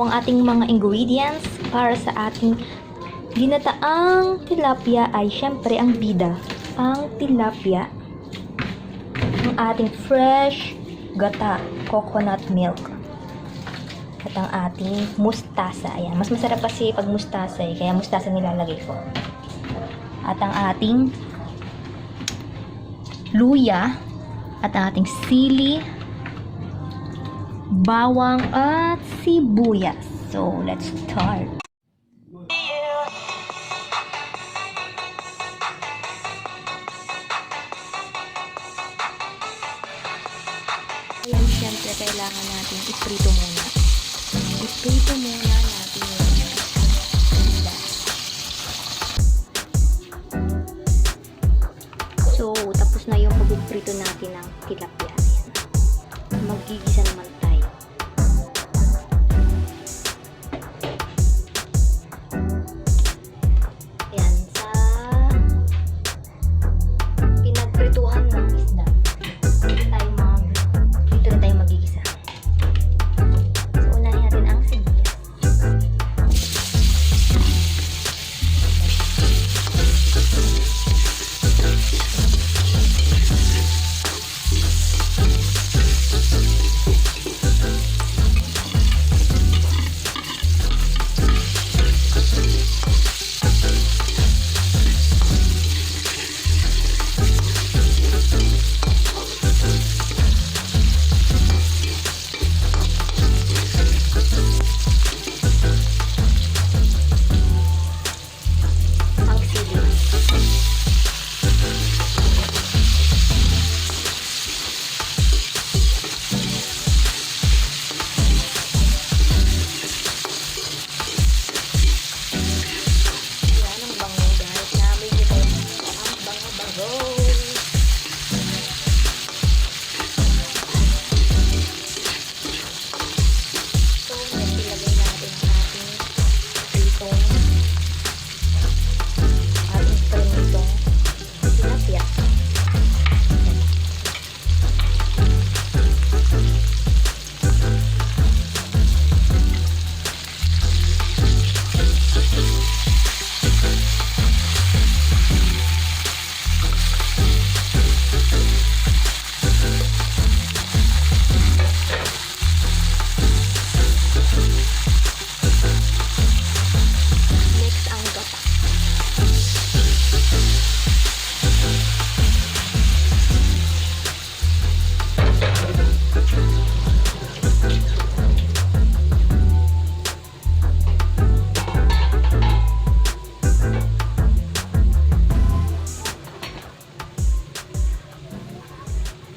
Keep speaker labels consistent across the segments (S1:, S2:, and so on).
S1: ang ating mga ingredients para sa ating ginataang tilapia ay syempre ang bida. Ang tilapia, ang ating fresh gata, coconut milk, at ang ating mustasa. Ayan, mas masarap kasi pag mustasa kaya mustasa nilalagay ko. At ang ating luya, at ang ating sili, bawang at sibuyas. So, let's start. Ayan, syempre kailangan natin iprito muna. Iprito muna natin yung isda. So, tapos na yung pag-iprito natin ng tilapia. Magigisa naman tayo. Ayan, sa pinagprituhan ng isda. Dito na tayo magigisa. So, unahin natin ang sibuyas.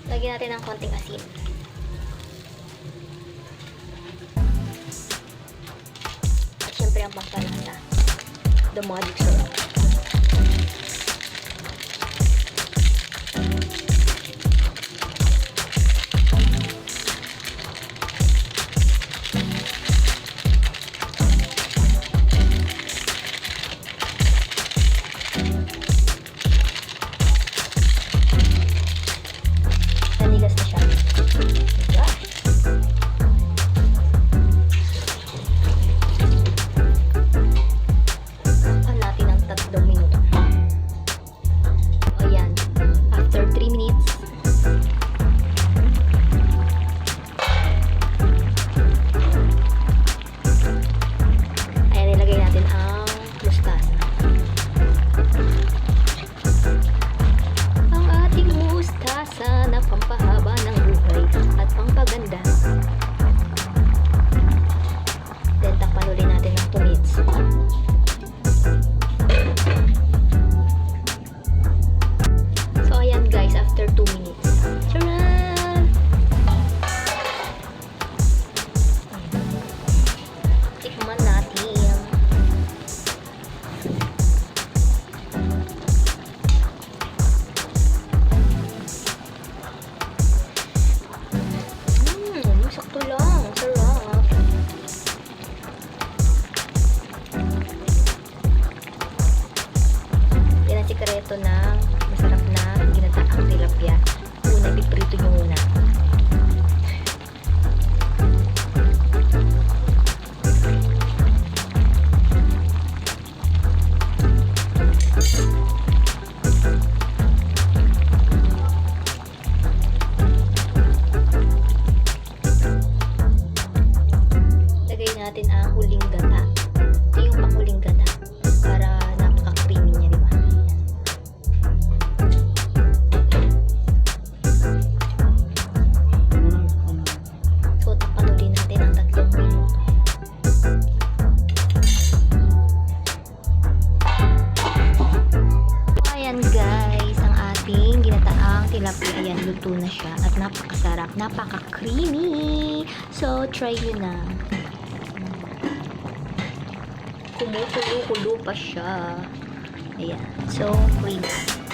S1: Lagyan natin ng konting asin. At syempre ang pampalasa. The magic syrup. Nanigas na siya. Takpan natin ng 3 minuto. Ayan. After 3 minutes, ayan, nilagay natin ang mustasa. Ang ating mustasa na pampahaba ng buhay at pampaganda. Then, takpan ulit natin ng 2 minutes. So, ayan guys, after 2 minutes. Tcharam! Tikman natin. Sakto lang. Sarap. Yan ang sikreto ng masarap na ginataang tilapia. Una, piprito nyo muna. tilapia. Ayan, luto na siya. At napakasarap. Napaka-creamy. So, try nyo na. Kumukulo-kulo pa siya. Ayan. So, creamy.